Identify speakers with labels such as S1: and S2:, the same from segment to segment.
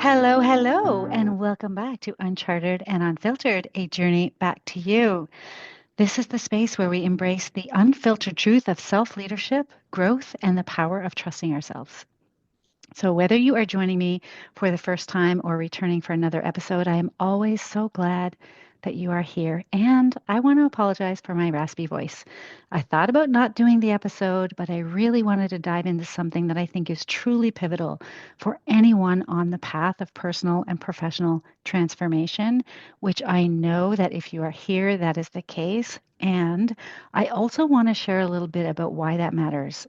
S1: Hello, hello, and welcome back to Uncharted and Unfiltered, a journey back to you. This is the space where we embrace the unfiltered truth of self leadership, growth, and the power of trusting ourselves. So, whether you are joining me for the first time or returning for another episode, I am always so glad that you are here. And I want to apologize for my raspy voice. I thought about not doing the episode, but I really wanted to dive into something that I think is truly pivotal for anyone on the path of personal and professional transformation, which I know that if you are here, that is the case. And I also want to share a little bit about why that matters.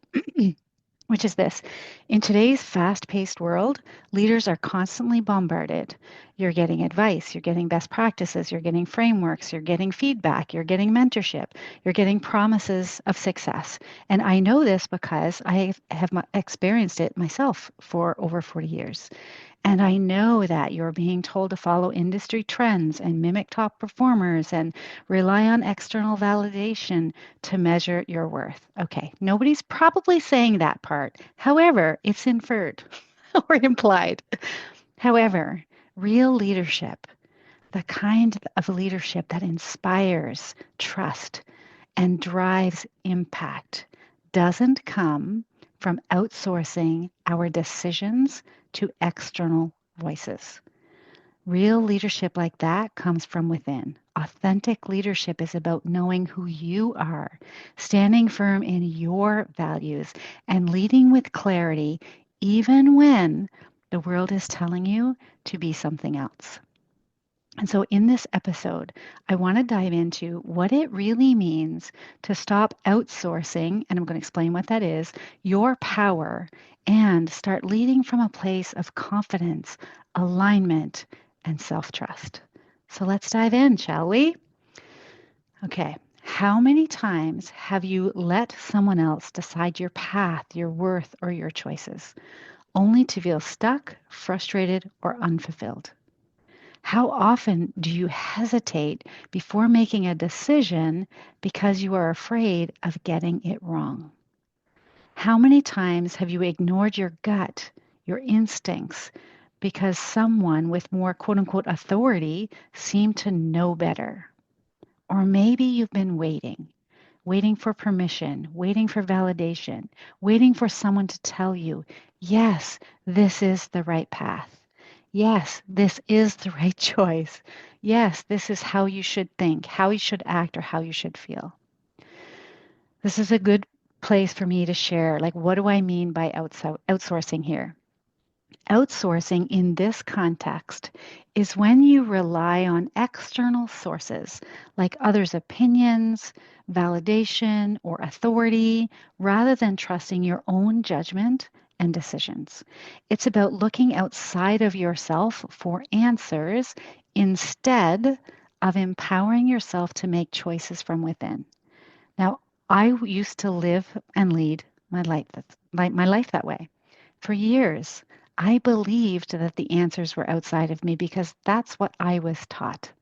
S1: Which is this. In today's fast paced world, leaders are constantly bombarded. You're getting advice, you're getting best practices, you're getting frameworks, you're getting feedback, you're getting mentorship, you're getting promises of success. And I know this because I have experienced it myself for over 40 years. And I know that you're being told to follow industry trends and mimic top performers and rely on external validation to measure your worth. Okay, nobody's probably saying that part. However, it's inferred or implied. However, real leadership, the kind of leadership that inspires trust and drives impact, doesn't come from outsourcing our decisions to external voices. Real leadership like that comes from within. Authentic leadership is about knowing who you are, standing firm in your values, and leading with clarity, even when the world is telling you to be something else. And so, in this episode, I want to dive into what it really means to stop outsourcing, and I'm going to explain what that is, your power, and start leading from a place of confidence, alignment, and self trust. So, let's dive in, shall we? Okay. How many times have you let someone else decide your path, your worth, or your choices, only to feel stuck, frustrated, or unfulfilled? How often do you hesitate before making a decision because you are afraid of getting it wrong? How many times have you ignored your gut, your instincts, because someone with more quote unquote authority seemed to know better? Or maybe you've been waiting for permission, waiting for validation, waiting for someone to tell you, yes, this is the right path. Yes, this is the right choice. Yes, this is how you should think, how you should act, or how you should feel. This is a good place for me to share. Like, what do I mean by outsourcing here? Outsourcing in this context is when you rely on external sources like others' opinions, validation, or authority rather than trusting your own judgment and decisions. It's about looking outside of yourself for answers instead of empowering yourself to make choices from within. Now, I used to live and lead my life that way. For years, I believed that the answers were outside of me because that's what I was taught.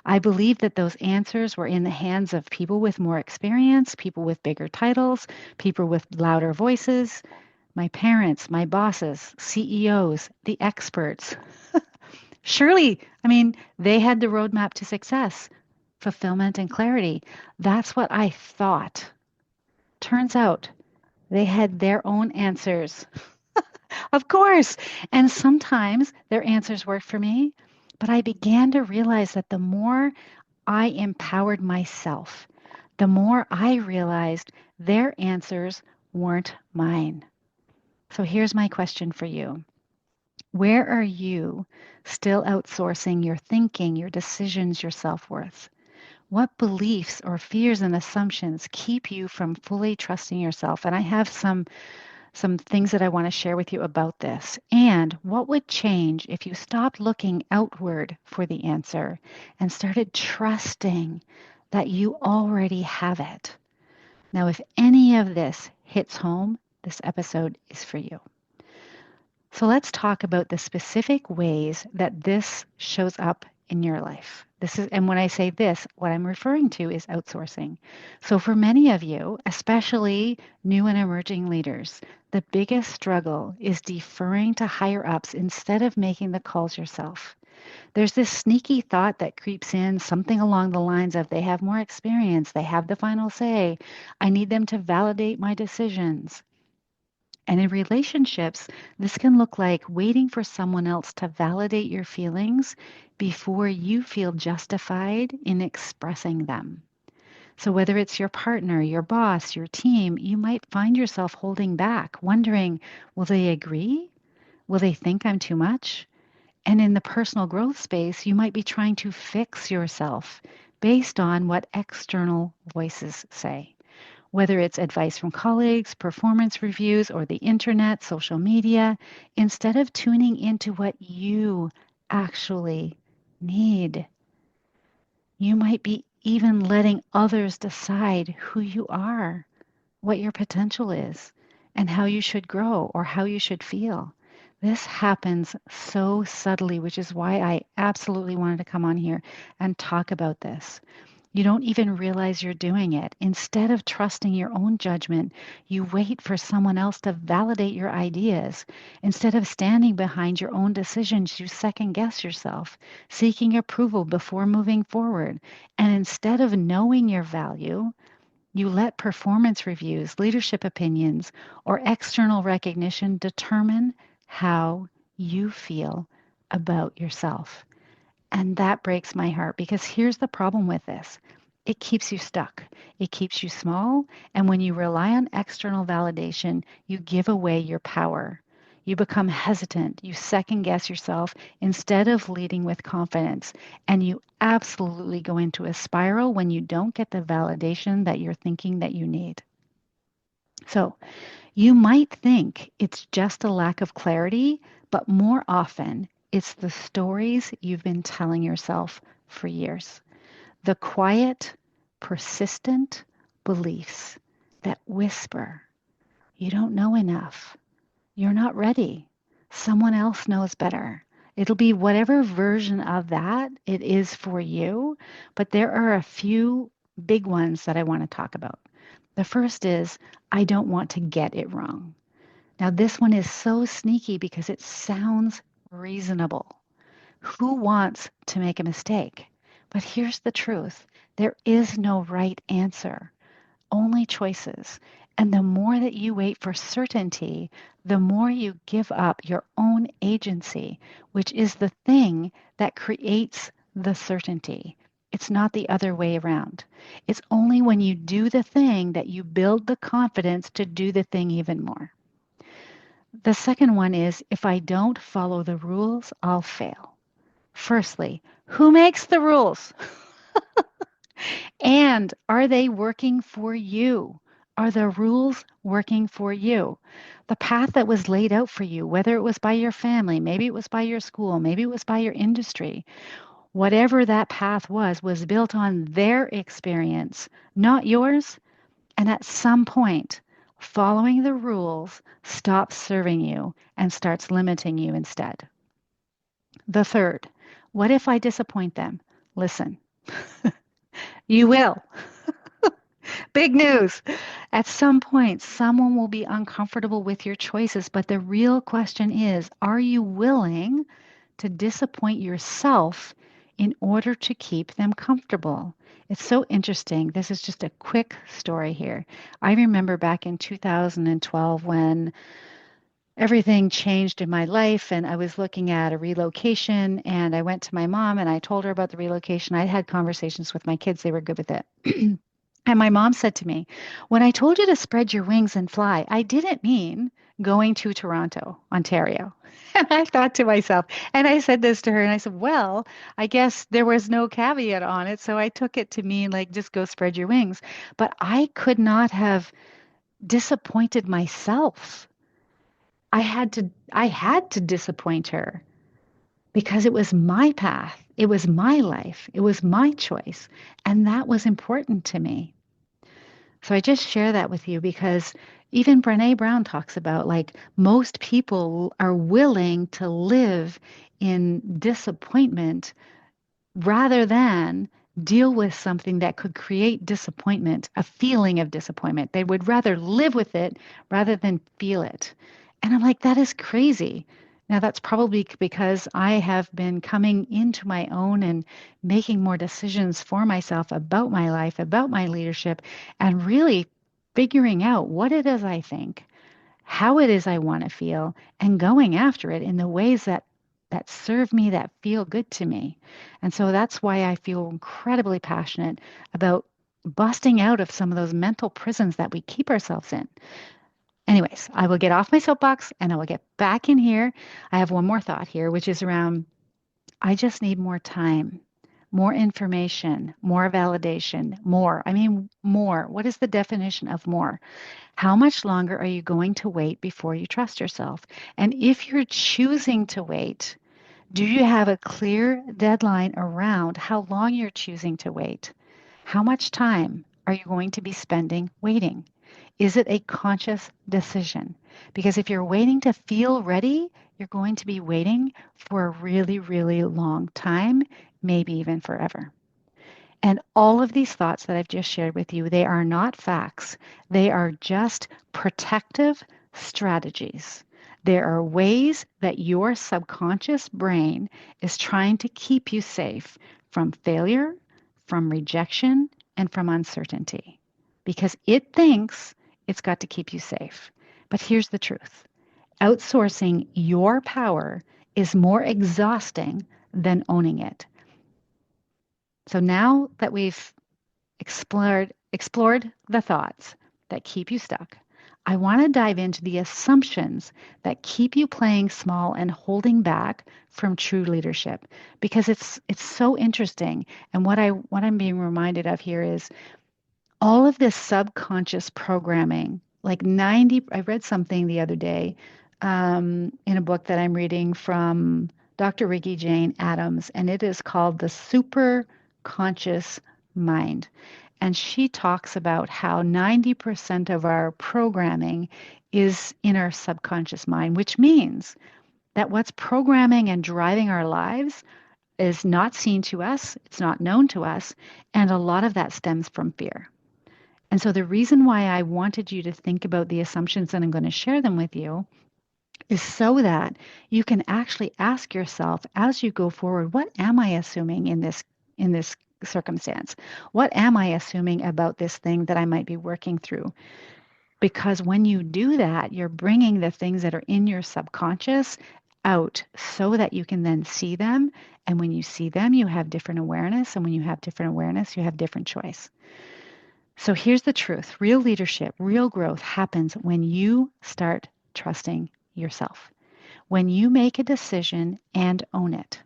S1: I believed that those answers were in the hands of people with more experience, people with bigger titles, people with louder voices, my parents, my bosses, CEOs, the experts. Surely, they had the roadmap to success, fulfillment, and clarity. That's what I thought. Turns out they had their own answers. Of course. And sometimes their answers worked for me, but I began to realize that the more I empowered myself, the more I realized their answers weren't mine. So here's my question for you. Where are you still outsourcing your thinking, your decisions, your self-worth? What beliefs or fears and assumptions keep you from fully trusting yourself? And I have some things that I want to share with you about this. And what would change if you stopped looking outward for the answer and started trusting that you already have it? Now, if any of this hits home, this episode is for you. So let's talk about the specific ways that this shows up in your life. And when I say this, what I'm referring to is outsourcing. So for many of you, especially new and emerging leaders, the biggest struggle is deferring to higher ups instead of making the calls yourself. There's this sneaky thought that creeps in, something along the lines of they have more experience, they have the final say, I need them to validate my decisions. And in relationships, this can look like waiting for someone else to validate your feelings before you feel justified in expressing them. So, whether it's your partner, your boss, your team, you might find yourself holding back, wondering, will they agree? Will they think I'm too much? And in the personal growth space, you might be trying to fix yourself based on what external voices say. Whether it's advice from colleagues, performance reviews, or the internet, social media, instead of tuning into what you actually need, you might be even letting others decide who you are, what your potential is, and how you should grow or how you should feel. This happens so subtly, which is why I absolutely wanted to come on here and talk about this. You don't even realize you're doing it. Instead of trusting your own judgment, you wait for someone else to validate your ideas. Instead of standing behind your own decisions, you second guess yourself, seeking approval before moving forward. And instead of knowing your value, you let performance reviews, leadership opinions, or external recognition determine how you feel about yourself. And that breaks my heart because here's the problem with this. It keeps you stuck. It keeps you small. And when you rely on external validation, you give away your power. You become hesitant. You second guess yourself instead of leading with confidence. And you absolutely go into a spiral when you don't get the validation that you're thinking that you need. So you might think it's just a lack of clarity, but more often, it's the stories you've been telling yourself for years. The quiet, persistent beliefs that whisper, you don't know enough, you're not ready, someone else knows better. It'll be whatever version of that it is for you, but there are a few big ones that I want to talk about. The first is, I don't want to get it wrong. Now, this one is so sneaky because it sounds reasonable. Who wants to make a mistake? But here's the truth. There is no right answer, only choices. And the more that you wait for certainty, the more you give up your own agency, which is the thing that creates the certainty. It's not the other way around. It's only when you do the thing that you build the confidence to do the thing even more. The second one is, if I don't follow the rules, I'll fail. Firstly, who makes the rules? And are they working for you? Are the rules working for you? The path that was laid out for you, whether it was by your family, maybe it was by your school, maybe it was by your industry, whatever that path was built on their experience, not yours. And at some point, following the rules stops serving you and starts limiting you instead. The third, what if I disappoint them? Listen, you will. Big news. At some point, someone will be uncomfortable with your choices, but the real question is, are you willing to disappoint yourself in order to keep them comfortable? It's so interesting. This is just a quick story here. I remember back in 2012 when everything changed in my life and I was looking at a relocation, and I went to my mom and I told her about the relocation. I had conversations with my kids. They were good with it. And my mom said to me, when I told you to spread your wings and fly, I didn't mean going to Toronto, Ontario. And I thought to myself, and I said this to her, and I said, well, I guess there was no caveat on it. So I took it to mean like, just go spread your wings. But I could not have disappointed myself. I had to disappoint her because it was my path. It was my life. It was my choice. And that was important to me. So I just share that with you because even Brene Brown talks about like most people are willing to live in disappointment rather than deal with something that could create disappointment, a feeling of disappointment. They would rather live with it rather than feel it. And I'm like, that is crazy. Now, that's probably because I have been coming into my own and making more decisions for myself about my life, about my leadership, and really figuring out what it is I think, how it is I want to feel, and going after it in the ways that serve me, that feel good to me. And so that's why I feel incredibly passionate about busting out of some of those mental prisons that we keep ourselves in. Anyways, I will get off my soapbox and I will get back in here. I have one more thought here, which is around I just need more time, more information, more validation, more. I mean, more. What is the definition of more? How much longer are you going to wait before you trust yourself? And if you're choosing to wait, do you have a clear deadline around how long you're choosing to wait? How much time are you going to be spending waiting? Is it a conscious decision? Because if you're waiting to feel ready, you're going to be waiting for a really, really long time, maybe even forever. And all of these thoughts that I've just shared with you, they are not facts. They are just protective strategies. There are ways that your subconscious brain is trying to keep you safe from failure, from rejection, and from uncertainty because it thinks it's got to keep you safe. But here's the truth: outsourcing your power is more exhausting than owning it. So now that we've explored the thoughts that keep you stuck, I want to dive into the assumptions that keep you playing small and holding back from true leadership because it's so interesting. And what I'm being reminded of here is all of this subconscious programming, like 90, I read something the other day in a book that I'm reading from Dr. Ricky Jane Addams, and it is called The Super Conscious Mind. And she talks about how 90% of our programming is in our subconscious mind, which means that what's programming and driving our lives is not seen to us, it's not known to us, and a lot of that stems from fear. And so the reason why I wanted you to think about the assumptions and I'm going to share them with you is so that you can actually ask yourself as you go forward, what am I assuming in this circumstance? What am I assuming about this thing that I might be working through? Because when you do that, you're bringing the things that are in your subconscious out so that you can then see them. And when you see them, you have different awareness. And when you have different awareness, you have different choice. So here's the truth: real leadership, real growth happens when you start trusting yourself, when you make a decision and own it,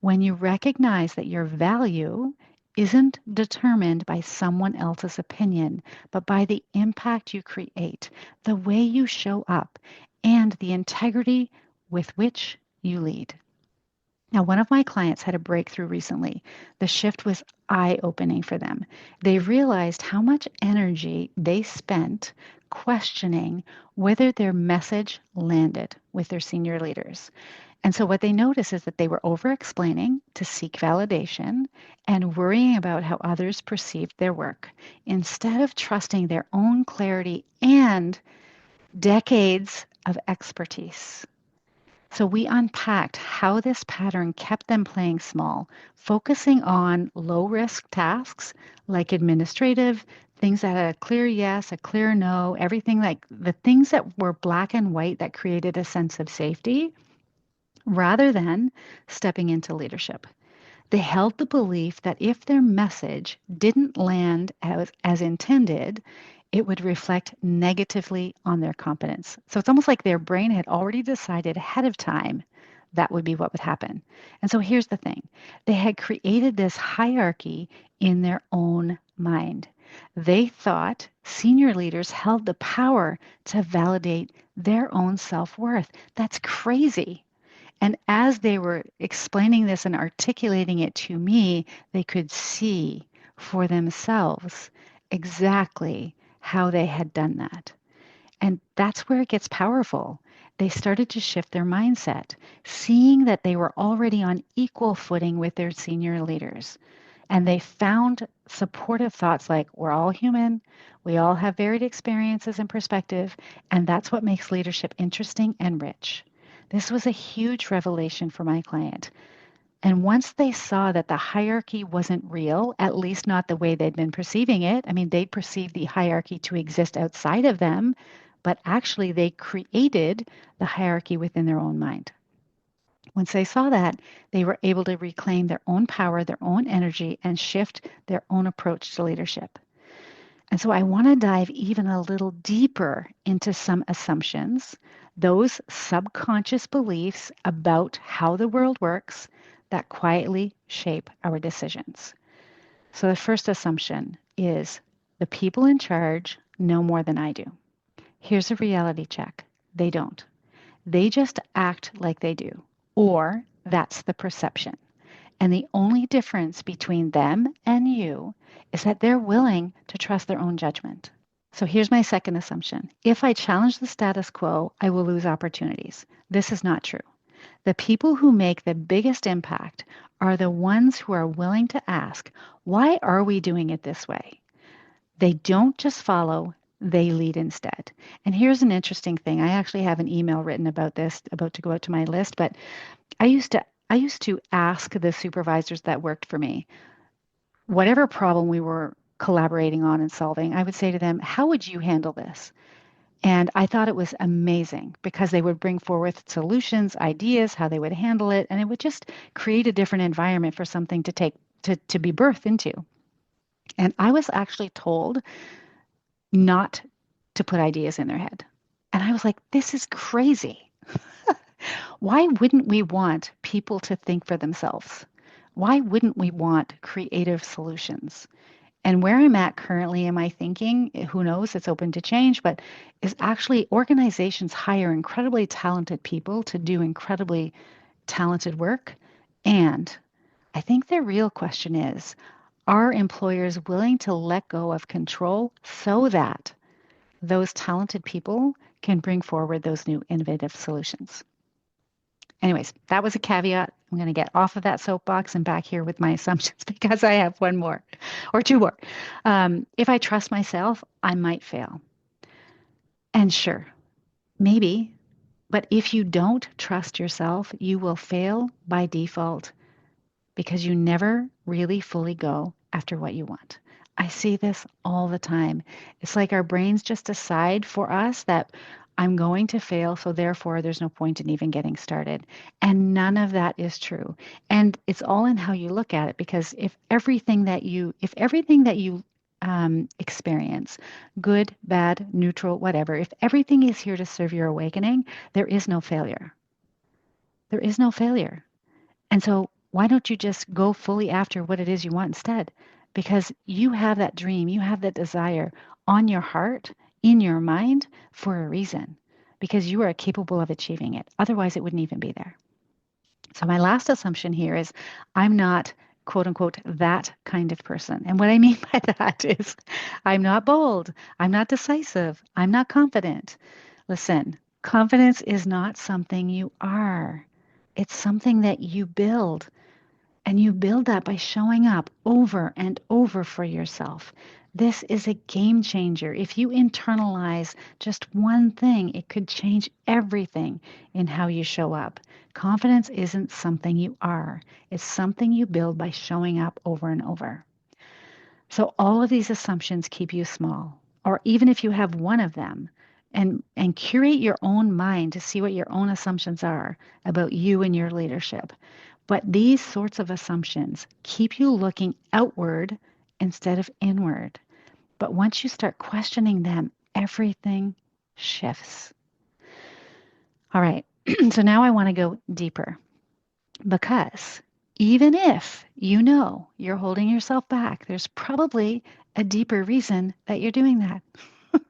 S1: when you recognize that your value isn't determined by someone else's opinion, but by the impact you create, the way you show up, and the integrity with which you lead. Now, one of my clients had a breakthrough recently. The shift was eye-opening for them. They realized how much energy they spent questioning whether their message landed with their senior leaders. And so what they noticed is that they were over-explaining to seek validation and worrying about how others perceived their work instead of trusting their own clarity and decades of expertise. So we unpacked how this pattern kept them playing small, focusing on low risk tasks like administrative, things that had a clear yes, a clear no, everything like the things that were black and white that created a sense of safety rather than stepping into leadership. They held the belief that if their message didn't land as intended, it would reflect negatively on their competence. So it's almost like their brain had already decided ahead of time that would be what would happen. And so here's the thing: they had created this hierarchy in their own mind. They thought senior leaders held the power to validate their own self worth. That's crazy. And as they were explaining this and articulating it to me, they could see for themselves exactly how they had done that. And that's where it gets powerful. They started to shift their mindset, seeing that they were already on equal footing with their senior leaders. And they found supportive thoughts like, we're all human, we all have varied experiences and perspective, and that's what makes leadership interesting and rich. This was a huge revelation for my client. And once they saw that the hierarchy wasn't real, at least not the way they'd been perceiving it, I mean, they'd perceived the hierarchy to exist outside of them, but actually they created the hierarchy within their own mind. Once they saw that, they were able to reclaim their own power, their own energy, and shift their own approach to leadership. And so I want to dive even a little deeper into some assumptions, those subconscious beliefs about how the world works that quietly shape our decisions. So the first assumption is the people in charge know more than I do. Here's a reality check. They don't. They just act like they do, or that's the perception. And the only difference between them and you is that they're willing to trust their own judgment. So here's my second assumption. If I challenge the status quo, I will lose opportunities. This is not true. The people who make the biggest impact are the ones who are willing to ask, why are we doing it this way? They don't just follow, they lead instead. And here's an interesting thing. I actually have an email written about this, about to go out to my list, but I used to ask the supervisors that worked for me, whatever problem we were collaborating on and solving, I would say to them, how would you handle this? And I thought it was amazing because they would bring forth solutions, ideas, how they would handle it, and it would just create a different environment for something to take to be birthed into. And I was actually told not to put ideas in their head. And I was like, this is crazy. Why wouldn't we want people to think for themselves? Why wouldn't we want creative solutions? And where I'm at currently in my thinking, who knows, it's open to change, but is actually organizations hire incredibly talented people to do incredibly talented work. And I think the real question is, are employers willing to let go of control so that those talented people can bring forward those new innovative solutions? Anyways, that was a caveat. I'm going to get off of that soapbox and back here with my assumptions because I have one more or two more. If I trust myself, I might fail. And sure, maybe, but if you don't trust yourself, you will fail by default because you never really fully go after what you want. I see this all the time. It's like our brains just decide for us that I'm going to fail, so therefore there's no point in even getting started. And none of that is true. And it's all in how you look at it, because if everything that you experience, good, bad, neutral, whatever, if everything is here to serve your awakening, there is no failure. There is no failure. And so why don't you just go fully after what it is you want instead? Because you have that dream, you have that desire on your heart, in your mind for a reason, because you are capable of achieving it. Otherwise, it wouldn't even be there. So my last assumption here is I'm not, quote unquote, that kind of person. And what I mean by that is I'm not bold, I'm not decisive, I'm not confident. Listen, confidence is not something you are. It's something that you build. And you build that by showing up over and over for yourself. This is a game changer. If you internalize just one thing, it could change everything in how you show up. Confidence isn't something you are, it's something you build by showing up over and over. So all of these assumptions keep you small, or even if you have one of them, and curate your own mind to see what your own assumptions are about you and your leadership. But these sorts of assumptions keep you looking outward instead of inward. But once you start questioning them, everything shifts. All right, so now I want to go deeper, because even if you know you're holding yourself back, there's probably a deeper reason that you're doing that.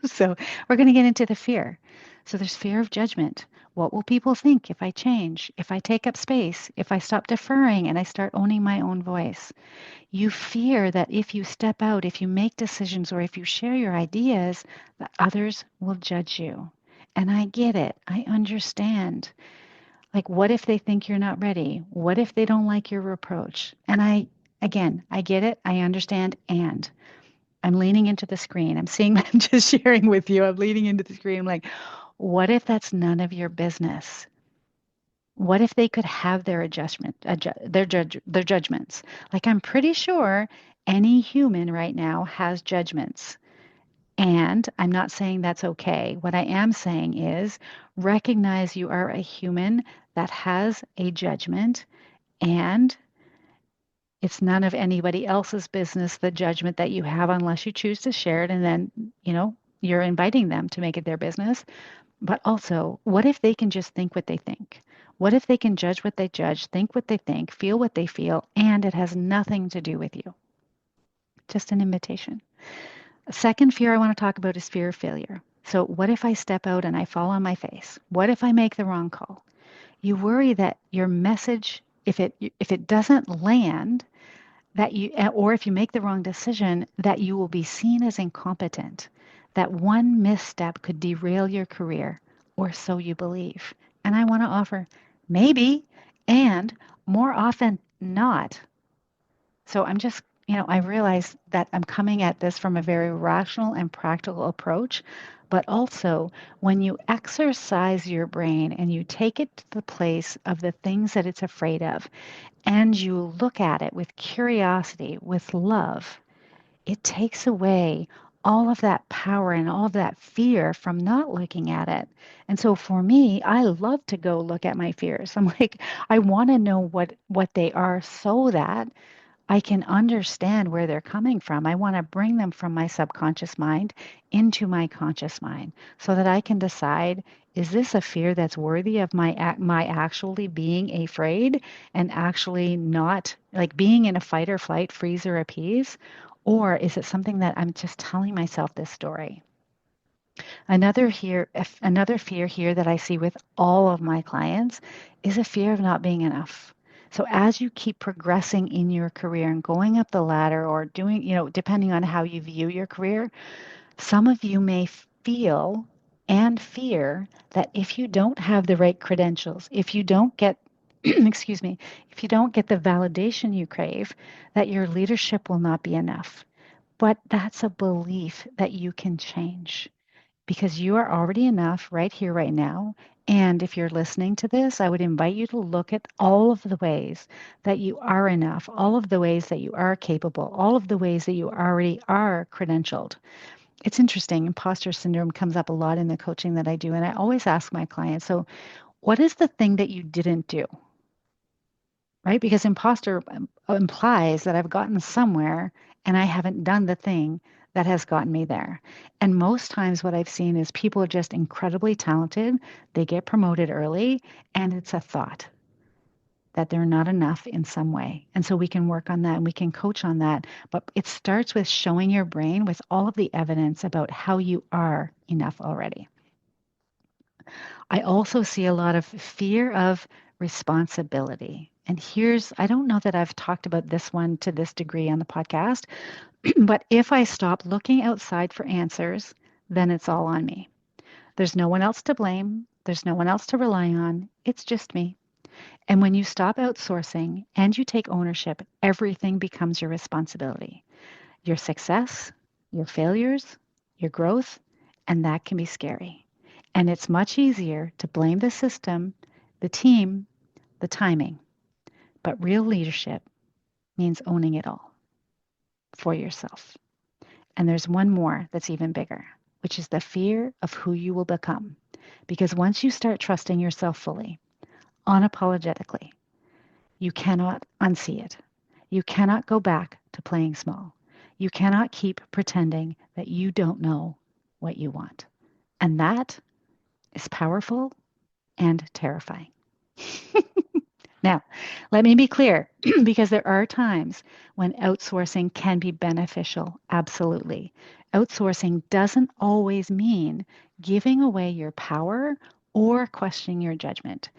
S1: So we're going to get into the fear. So there's fear of judgment. What will people think if I change, if I take up space, if I stop deferring and I start owning my own voice? You fear that if you step out, if you make decisions, or if you share your ideas, that others will judge you. And I get it. I understand. Like, what if they think you're not ready? What if they don't like your approach? And again, I get it. I understand. And I'm leaning into the screen. I'm seeing, I'm just sharing with you. I'm leaning into the screen. I'm like, what if that's none of your business? What if they could have their their judgments? Like, I'm pretty sure any human right now has judgments. And I'm not saying that's okay. What I am saying is recognize you are a human that has a judgment, and it's none of anybody else's business, the judgment that you have, unless you choose to share it. And then, you're inviting them to make it their business. But also, what if they can just think what they think? What if they can judge what they judge, think what they think, feel what they feel, and it has nothing to do with you? Just an invitation. A second fear I want to talk about is fear of failure. So, what if I step out and I fall on my face? What if I make the wrong call? You worry that your message, if it doesn't land, that you, or if you make the wrong decision, that you will be seen as incompetent, that one misstep could derail your career, or so you believe. And I want to offer maybe, and more often not. So I'm just, I realize that I'm coming at this from a very rational and practical approach, but also when you exercise your brain and you take it to the place of the things that it's afraid of, and you look at it with curiosity, with love, it takes away all of that power and all of that fear from not looking at it. And so for me, I love to go look at my fears. I'm like, I want to know what they are so that I can understand where they're coming from. I want to bring them from my subconscious mind into my conscious mind so that I can decide, is this a fear that's worthy of my actually being afraid and actually not like being in a fight or flight, freeze or appease? Or is it something that I'm just telling myself this story? Another fear here that I see with all of my clients is a fear of not being enough. So as you keep progressing in your career and going up the ladder or doing, depending on how you view your career, some of you may feel and fear that if you don't have the right credentials, if you don't get excuse me, if you don't get the validation you crave, that your leadership will not be enough. But that's a belief that you can change because you are already enough right here, right now. And if you're listening to this, I would invite you to look at all of the ways that you are enough, all of the ways that you are capable, all of the ways that you already are credentialed. It's interesting, imposter syndrome comes up a lot in the coaching that I do. And I always ask my clients, so what is the thing that you didn't do? Right? Because imposter implies that I've gotten somewhere and I haven't done the thing that has gotten me there. And most times, what I've seen is people are just incredibly talented. They get promoted early, and it's a thought that they're not enough in some way. And so we can work on that and we can coach on that. But it starts with showing your brain with all of the evidence about how you are enough already. I also see a lot of fear of responsibility. And I don't know that I've talked about this one to this degree on the podcast, but if I stop looking outside for answers, then it's all on me. There's no one else to blame. There's no one else to rely on. It's just me. And when you stop outsourcing and you take ownership, everything becomes your responsibility. Your success, your failures, your growth, and that can be scary. And it's much easier to blame the system, the team, the timing. But real leadership means owning it all for yourself. And there's one more that's even bigger, which is the fear of who you will become. Because once you start trusting yourself fully, unapologetically, you cannot unsee it. You cannot go back to playing small. You cannot keep pretending that you don't know what you want. And that is powerful and terrifying. Now, let me be clear, because there are times when outsourcing can be beneficial. Absolutely. Outsourcing doesn't always mean giving away your power or questioning your judgment.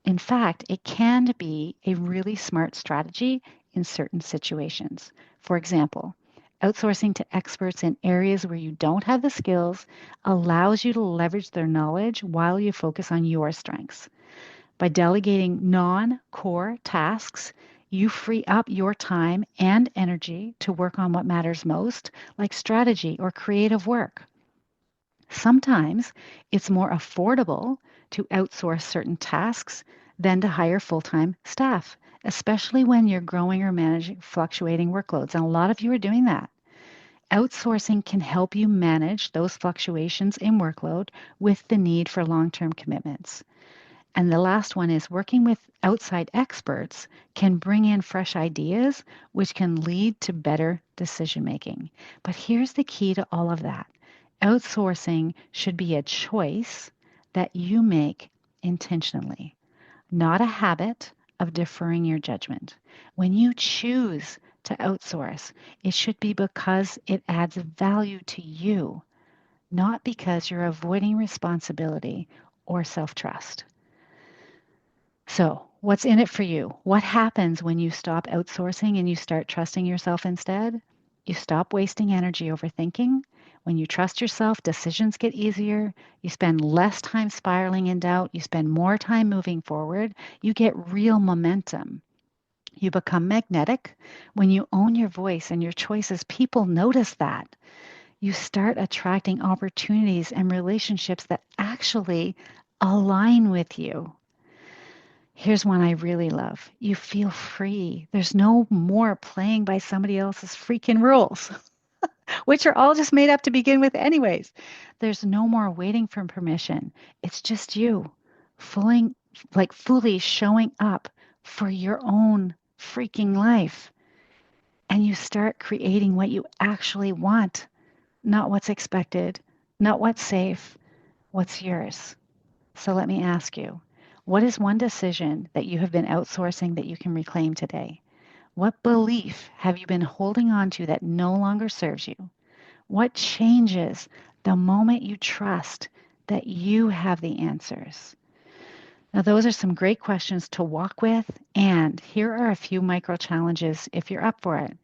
S1: In fact, it can be a really smart strategy in certain situations. For example, outsourcing to experts in areas where you don't have the skills allows you to leverage their knowledge while you focus on your strengths. By delegating non core tasks, you free up your time and energy to work on what matters most, like strategy or creative work. Sometimes it's more affordable to outsource certain tasks than to hire full-time staff, especially when you're growing or managing fluctuating workloads. And a lot of you are doing that. Outsourcing can help you manage those fluctuations in workload with the need for long-term commitments. And the last one is working with outside experts can bring in fresh ideas, which can lead to better decision making. But here's the key to all of that: outsourcing should be a choice that you make intentionally, not a habit of deferring your judgment. When you choose to outsource, it should be because it adds value to you, not because you're avoiding responsibility or self trust. So, what's in it for you? What happens when you stop outsourcing and you start trusting yourself instead? You stop wasting energy overthinking. When you trust yourself, decisions get easier. You spend less time spiraling in doubt. You spend more time moving forward. You get real momentum. You become magnetic. When you own your voice and your choices, people notice that. You start attracting opportunities and relationships that actually align with you. Here's one I really love. You feel free. There's no more playing by somebody else's freaking rules, which are all just made up to begin with, anyways. There's no more waiting for permission. It's just you fully showing up for your own freaking life. And you start creating what you actually want, not what's expected, not what's safe, what's yours. So let me ask you, what is one decision that you have been outsourcing that you can reclaim today? What belief have you been holding on to that no longer serves you? What changes the moment you trust that you have the answers? Now, those are some great questions to walk with, and here are a few micro challenges if you're up for it.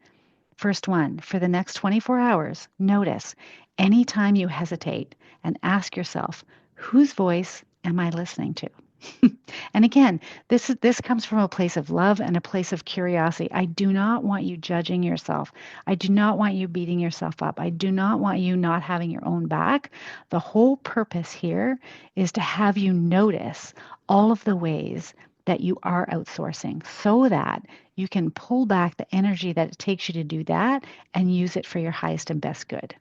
S1: First one, for the next 24 hours, notice anytime you hesitate and ask yourself, whose voice am I listening to? And again, this comes from a place of love and a place of curiosity. I do not want you judging yourself. I do not want you beating yourself up. I do not want you not having your own back. The whole purpose here is to have you notice all of the ways that you are outsourcing so that you can pull back the energy that it takes you to do that and use it for your highest and best good.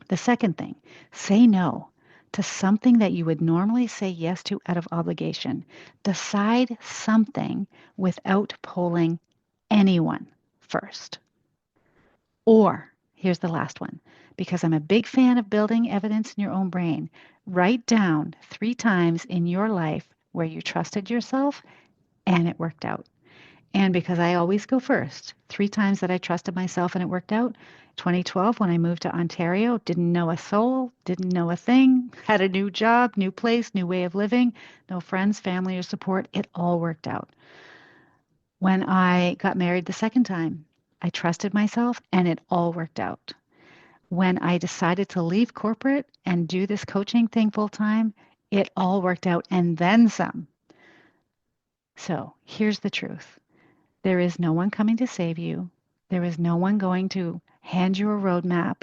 S1: The second thing, say no to something that you would normally say yes to out of obligation. Decide something without polling anyone first. Or, here's the last one, because I'm a big fan of building evidence in your own brain, write down 3 times in your life where you trusted yourself and it worked out. And because I always go first, 3 times that I trusted myself and it worked out. 2012, when I moved to Ontario, didn't know a soul, didn't know a thing, had a new job, new place, new way of living, no friends, family, or support. It all worked out. When I got married the second time, I trusted myself and it all worked out. When I decided to leave corporate and do this coaching thing full time, it all worked out and then some. So here's the truth. There is no one coming to save you. There is no one going to hand you a roadmap,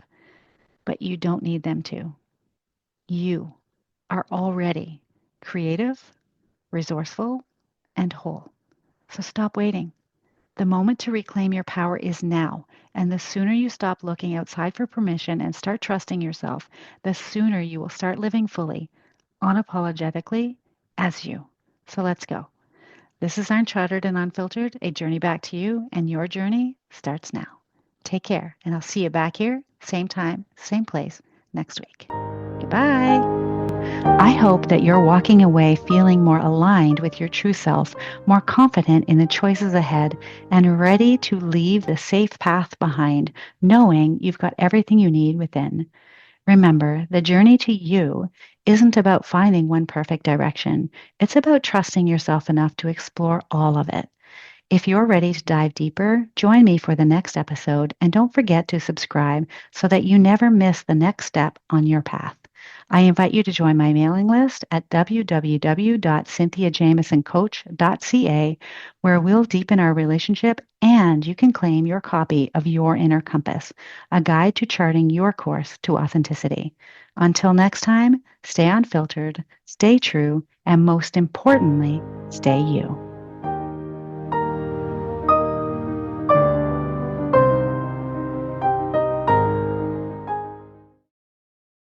S1: but you don't need them to. You are already creative, resourceful, and whole. So stop waiting. The moment to reclaim your power is now. And the sooner you stop looking outside for permission and start trusting yourself, the sooner you will start living fully, unapologetically, as you. So let's go. This is Uncharted and Unfiltered, a journey back to you, and your journey starts now. Take care, and I'll see you back here, same time, same place, next week. Goodbye. I hope that you're walking away feeling more aligned with your true self, more confident in the choices ahead, and ready to leave the safe path behind, knowing you've got everything you need within. Remember, the journey to you isn't about finding one perfect direction. It's about trusting yourself enough to explore all of it. If you're ready to dive deeper, join me for the next episode and don't forget to subscribe so that you never miss the next step on your path. I invite you to join my mailing list at www.cynthiajamesoncoach.ca, where we'll deepen our relationship and you can claim your copy of Your Inner Compass, a guide to charting your course to authenticity. Until next time, stay unfiltered, stay true, and most importantly, stay you.